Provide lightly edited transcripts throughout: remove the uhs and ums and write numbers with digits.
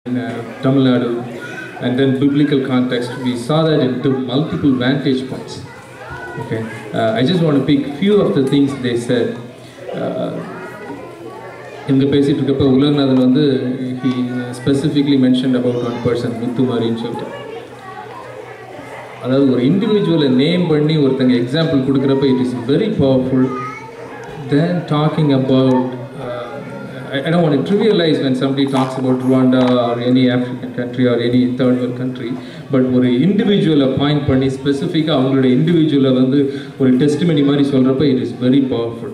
in Tamil Nadu, and then biblical context, we saw that into multiple vantage points. Okay, I just want to pick few of the things they said. In the basic he specifically mentioned about one person, Muttumari in Shelter. An individual name பண்ணி ஒருத்தங்க example கொடுக்கிறப்ப it is very powerful. Then talking about I don't want to trivialize when somebody talks about Rwanda or any African country or any third world country, but ஒரு individual point பண்ணி specific அவங்களோட individual வந்து ஒரு testimony மாதிரி சொல்றப்ப it is very powerful.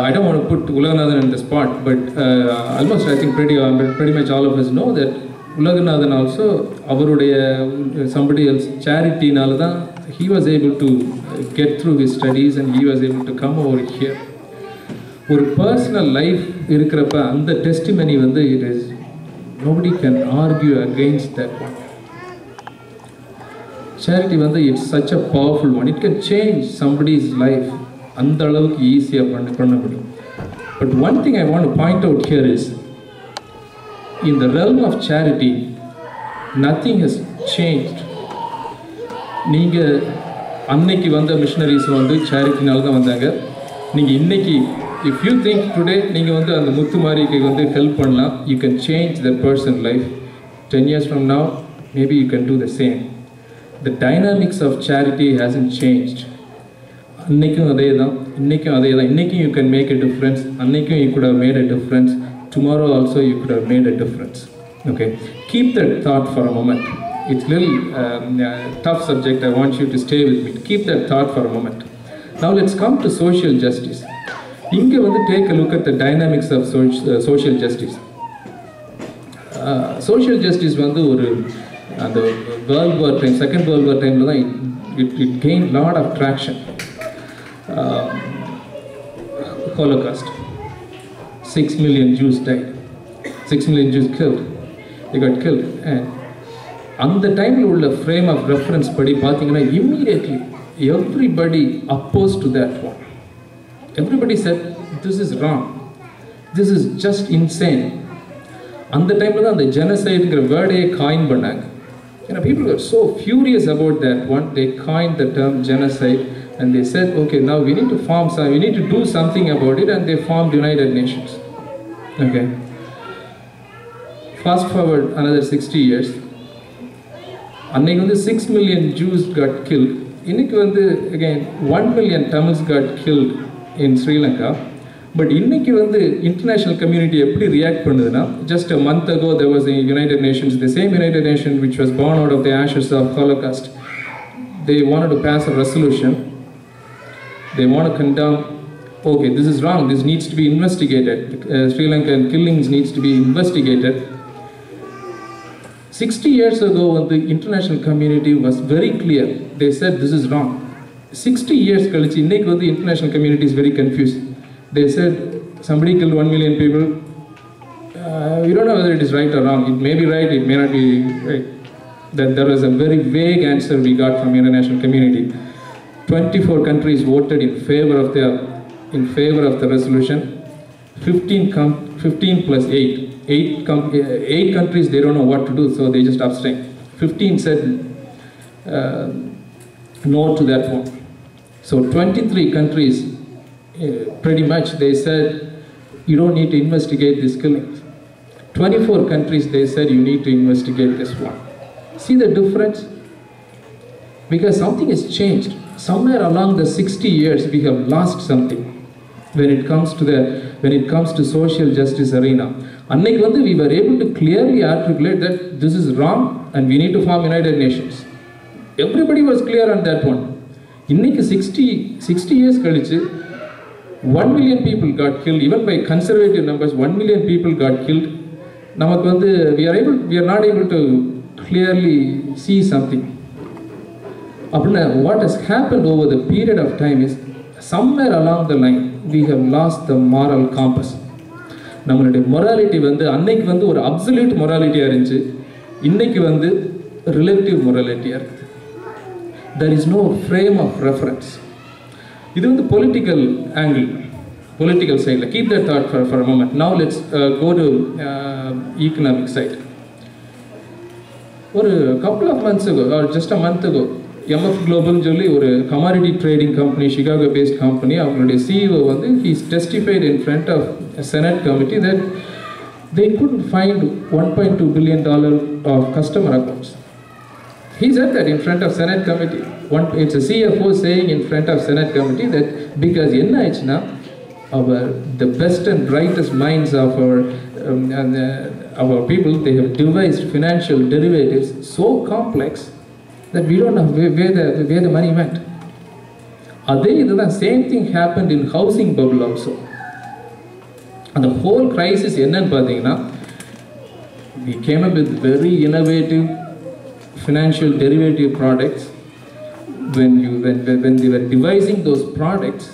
I don't want to put Ulaganathan in the spot, but almost I think pretty much all of us know that Ulaganathan also அவருடைய somebody else charity நால தான் he was able to get through his studies and he was able to come over here. ஒரு personal life இருக்கிறப்ப அந்த testimony வந்து it is nobody can argue against that one. Charity வந்து it's such a powerful one. It can change somebody's life. அந்த அளவுக்கு ஈஸியா பண்ண முடியும். But one thing I want to point out here is in the realm of charity nothing has changed. நீங்க அன்னைக்கு வந்த missionaries வந்து charityனால தான் வந்தாங்க. நீங்க இன்னைக்கு if you think today நீங்க வந்து அந்த முத்துமாரிக்கு வந்து help பண்ணலாம், you can change that person's life. 10 years from now maybe you can do the same. The dynamics of charity hasn't changed. அன்னைக்கும் அதேதான், இன்னைக்கும் அதேதான். இன்னைக்கும் you can make a difference, அன்னைக்கும் you could have made a difference, tomorrow also you could have made a difference. Okay, keep that thought for a moment. It's a little tough subject, I want you to stay with me. Keep that thought for a moment. Now let's come to social justice. இங்க வந்து take a look at the dynamics of social justice. Social justice வந்து ஒரு அந்த World War time, Second World War timeல தான் it gained lot of traction. Holocaust, 6 million Jews died, 6 million Jews killed, they got killed, and on the time ulla frame of reference padi pathina immediately everybody opposed to that one. Everybody said this is wrong, this is just insane. On the time la the genocide gra word coin பண்ணாங்க. People were so furious about that one, they coined the term genocide. And they said, okay, now we need to do something about it, and they formed United Nations. Okay. Fast forward another 60 years. Annikku 6 million Jews got killed. Innikku vandu again 1 million Tamils got killed in Sri Lanka. But innikku vandu international community eppadi react pannuduna? Just a month ago there was a United Nations, the same United Nations which was born out of the ashes of Holocaust. They wanted to pass a resolution. They want to condemn, okay, this is wrong, this needs to be investigated. Sri Lankan killings needs to be investigated. 60 years ago, when the international community was very clear, they said this is wrong. 60 years kalichi, innekku the international community is very confused. They said somebody killed 1 million people. We don't know whether it is right or wrong. It may be right, it may not be right. That there was a very vague answer we got from the international community. 24 countries voted in favor of the resolution. 15 plus 8 countries, they don't know what to do, so they just abstained. 15 said no to that one. So 23 countries, pretty much they said you don't need to investigate these killings. 24 countries, they said you need to investigate this one. See the difference? Because something has changed. Somewhere along the 60 years we have lost something when it comes to social justice arena. Annikku vandu we were able to clearly articulate that this is wrong and we need to form United Nations. Everybody was clear on that one. Innikku 60 years kalichu 1 million people got killed, even by conservative numbers 1 million people got killed. Namakku vandu we are not able to clearly see something. What has happened over the period of time is somewhere along the line we have lost the moral compass. நம்மளுடைய morality வந்து அன்னைக்கு வந்து ஒரு absolute morality இருந்துச்சு, இன்னைக்கு வந்து relative morality இருக்கு. There is no frame of reference. இது வந்து political angle. political side. Keep that thought for a moment. Now let's go to economic side. A couple of months ago, or just a month ago, MF Global Jolly, a commodity trading company, Chicago-based company, our CEO, he testified in front of a Senate committee that they couldn't find $1.2 billion of customer accounts. He said that in front of Senate committee. It's a CFO saying in front of Senate committee that because the best and brightest minds of our people, they have devised financial derivatives so complex that we don't know where the money went. The same thing happened in housing bubble also. And the whole crisis, we came up with very innovative financial derivative products. When they were devising those products,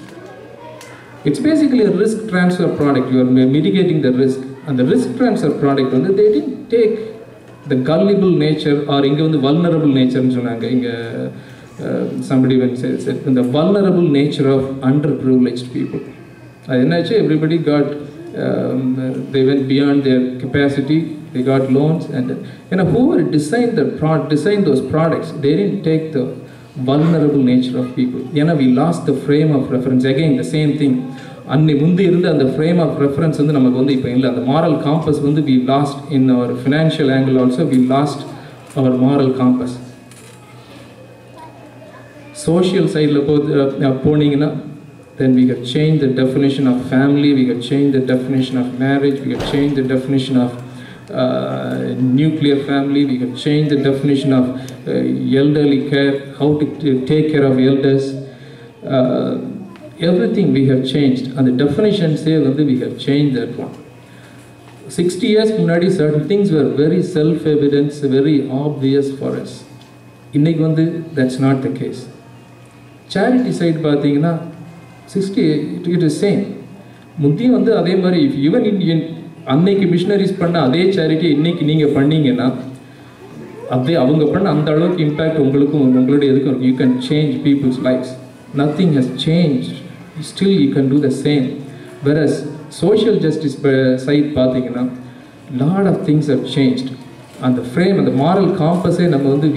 it's basically a risk transfer product. You are mitigating the risk, and the risk transfer product, they didn't take the gullible nature or the vulnerable nature. Somebody said the vulnerable nature of underprivileged people. Everybody got, they went beyond their capacity. They got loans, and whoever designed those products, they didn't take the vulnerable nature of people. We lost the frame of reference. Again, the same thing. The frame of reference, the moral compass, we lost in our financial angle also. We lost our moral compass. Social side, then we have changed the definition of family. We have changed the definition of marriage. We have changed the definition of nuclear family. We have changed the definition of elderly care, how to take care of elders. Everything we have changed, and the definitions say we have changed that one. 60 years munadi, certain things were very self-evident, very obvious for us. That's not the case. Charity side, 60, it is same. If even in அன்னைக்கு missionaries பண்ண அதே charity இன்னைக்கு நீங்கள் பண்ணீங்கன்னா அவங்க பண்ண அந்த அளவுக்கு இம்பேக்ட் உங்களுடைய எதுக்கும் இருக்கும். You can change people's lifes. Nothing has change, still you can do the same. Versus social justice side பார்த்தீங்கன்னா lot of things have changed. அந்த ஃப்ரேம், அந்த மாரல் காம்பஸே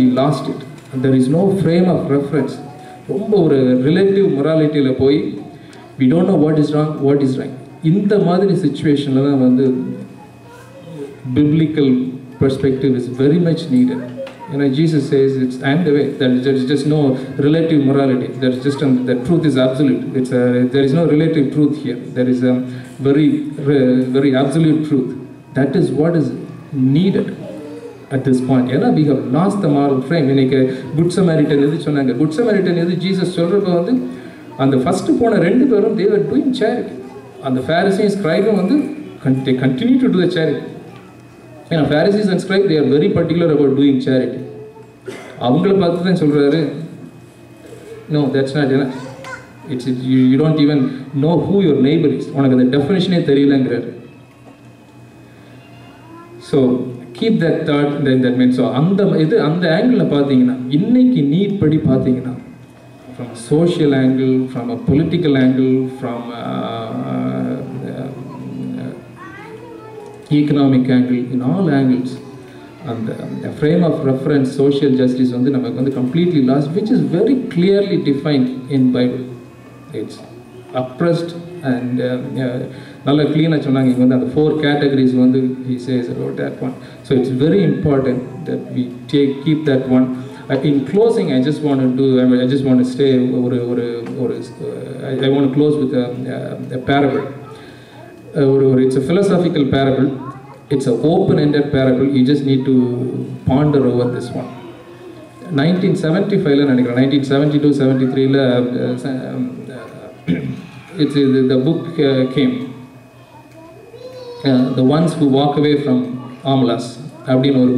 we lost it. There is no frame of reference. ரொம்ப ஒரு relative மொராலிட்டியில் போய் we don't know what is wrong, what is right. இந்த மாதிரி சிச்சுவேஷனில் தான் biblical perspective is very much needed. Jesus says I am the way. There is just no relative morality. There is just the truth is absolute. There is no relative truth here. There is a very absolute truth. That is what is needed at this point. We have lost the moral frame. Good Samaritan சொன்னாங்க. Good Samaritan Jesus சொல்றப்ப அந்த first போன ரெண்டு பேரும் they were doing charity. And the Pharisees and scribes they continue to do the charity. Pharisees and scribes, they are very particular about doing charity. அவங்கள பார்த்து தான் சொல்றாரு, no, that's not enough. You don't even know who your neighbor is. உனக்கு அந்த டெஃபினிஷனே தெரியலங்கிறாரு. So keep that thought. That means so அந்த angle பார்த்தீங்கன்னா இன்னைக்கு NEET படி பார்த்தீங்கன்னா from a social angle, from a political angle, from economic angle, in all angles, and the frame of reference, social justice, completely lost, which is very clearly defined in Bible. It's oppressed and nalla clean ah sonanga the four categories he says about that one. So it's very important that we keep that one. In closing, I just want to say, I want to close with a parable. It's a philosophical parable. It's an open-ended parable. You just need to ponder over this one. 1975, 1972-73, the book came. The Ones Who Walk Away from Amalas.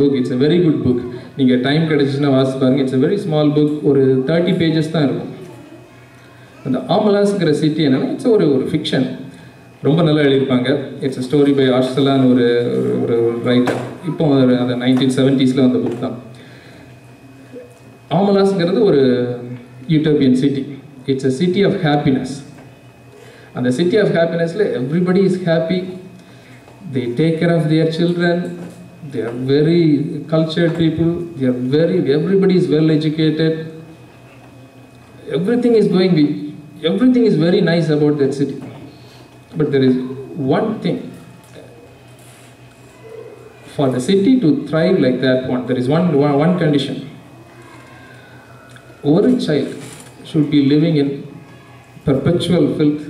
Book. It's a very good book. நீங்கள் time கிடச்சிச்சுன்னா வாசிச்சு பாருங்கள். It's a very small book. ஒரு 30 pages தான் இருக்கும். அந்த ஆமலாஸ்ங்கிற city என்னன்னா it's ஒரு fiction. ரொம்ப நல்லா எழுதியிருப்பாங்க. இட்ஸ் a story by ஆர்சலான்னு ஒரு ரைட்டர். இப்போ அந்த 1970s வந்த புக் தான். ஆமலாஸ்ங்கிறது ஒரு utopian city. It's a city of happiness. And the city of happiness, everybody is happy. They take care of their children. They are very cultured people. Everybody is well educated. Everything is very nice about that city. But there is one thing. For the city to thrive like that one, there is one condition. One child should be living in perpetual filth,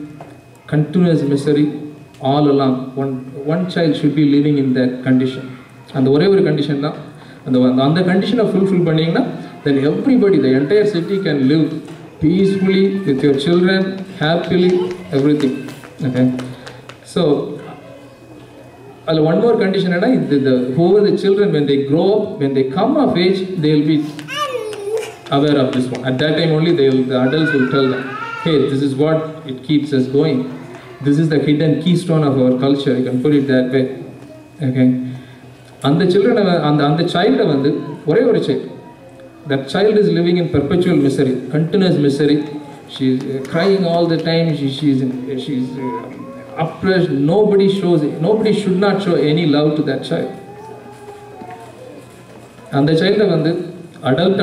continuous misery, all along. One child should be living in that condition. And whatever condition, and the condition of fulfill panninga, then everybody, the entire city can live peacefully with your children, happily, everything. Okay. So, one more condition, whoever the children, when they grow up, when they come of age, they will be aware of this one. At that time only, the adults will tell them, hey, this is what it keeps us going. This is the hidden keystone of our culture. You can put it that way. Okay. And the children, and the child, whatever child, that child is living in perpetual misery, continuous misery. She's crying all the time. She's oppressed. Nobody should not show any love to that child. And the child, adult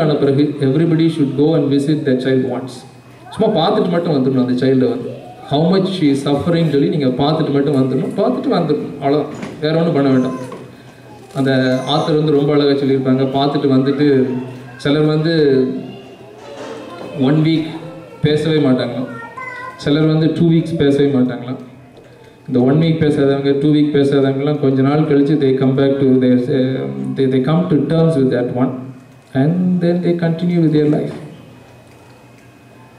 everybody should go and visit that child once. The child, how much she is suffering, அந்த author ரொம்ப அழகாக சொல்லியிருப்பாங்க. பார்த்துட்டு வந்துட்டு சிலர் 1 week பேசவே மாட்டாங்களாம், சிலர் 2 weeks பேசவே மாட்டாங்களாம். இந்த 1 week பேசாதவங்க, 2 week பேசாதவங்கலாம் கொஞ்ச நாள் கழிச்சு they come back to they come to terms with that one, and then they continue with their life.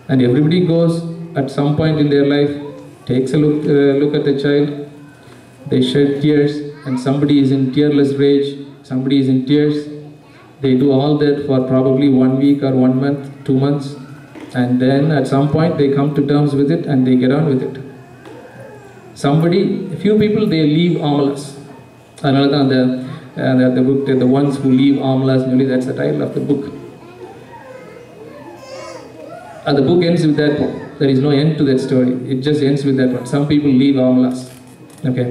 And everybody goes at some point in their life, takes a look at the child, they shed tears. And somebody is in tearless rage, somebody is in tears. They do all that for probably 1 week or 1 month, 2 months. And then at some point they come to terms with it and they get on with it. A few people, they leave omelas. The book, the ones who leave omelas, that's the title of the book. And the book ends with that one. There is no end to that story. It just ends with that one. Some people leave omelas. Okay.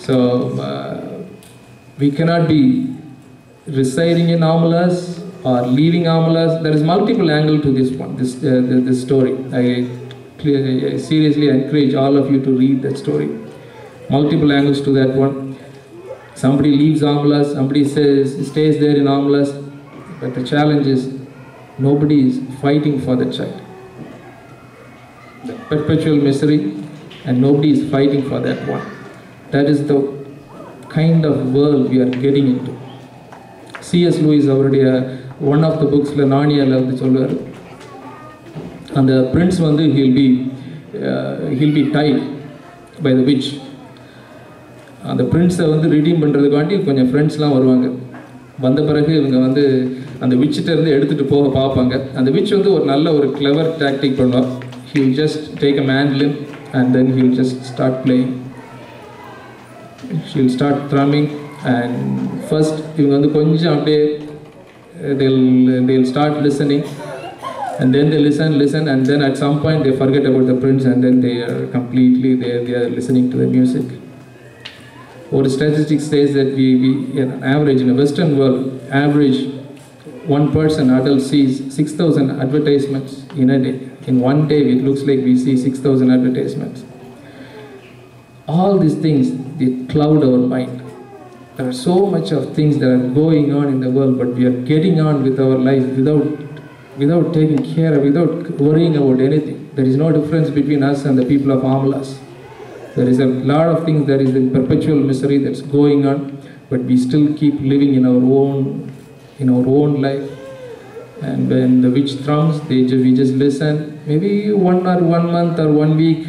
So, we cannot be residing in omelas or leaving omelas. There is multiple angles to this one, this story. I seriously encourage all of you to read that story. Multiple angles to that one. Somebody leaves omelas, somebody stays there in omelas, but the challenge is nobody is fighting for the child. The perpetual misery, and nobody is fighting for that one. That is the kind of world we are getting into. C.S. Lewis already one of the books, Narnia, and the prince he'll be tied by the witch. And the prince redeem பண்றதுக்காண்டி கொஞ்சம் ஃப்ரெண்ட்ஸ்லாம் வருவாங்க. வந்த பிறகு இவங்க அந்த விட்சிட்ட இருந்து எடுத்துட்டு போக பார்ப்பாங்க. அந்த விட்ச் ஒரு நல்ல ஒரு clever tactic பண்ணுவா. He'll just take a mandolin and then he'll just start playing. She'll start thrumming, and first they'll start listening, and then they listen, and then at some point they forget about the prince, and then they are completely they are listening to the music. Or statistics says that we in average in a Western world, average one person adult sees 6,000 advertisements in a day. In one day, it looks like we see 6,000 advertisements. All these things, they cloud our mind. There are so much of things that are going on in the world, but we are getting on with our life without taking care of, without worrying about anything. There is no difference between us and the people of Amalas. There is a lot of things that is in perpetual misery that's going on, but we still keep living in our own life. And when the witch thrums, we just listen. Maybe 1 month or 1 week.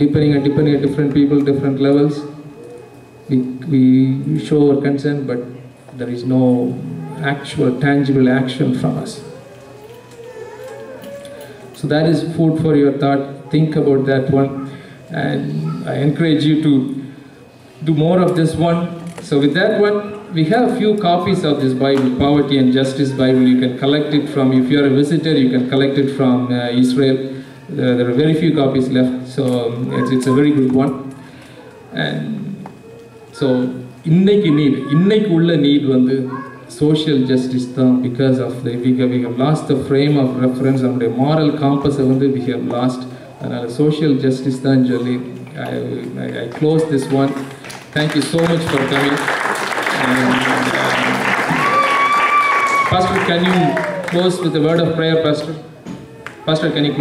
Depending on different people, different levels, we show our consent, but there is no actual tangible action from us. So that is food for your thought. Think about that one, and I encourage you to do more of this one. So with that one, we have a few copies of this Bible, Poverty and Justice Bible. You can collect it from, if you are a visitor, you can collect it from Israel. There are very few copies left, so it's a very good one. And so இன்னைக்கு உள்ள need வந்து social justice தான், because of the we have lost the frame of reference, நம்முடைய moral compass வந்து we have lost. அதனால social justice தான் சொல்லி I close this one. Thank you so much for coming. And, Pastor, can you close with a word of prayer, Pastor? Pastor, can you close?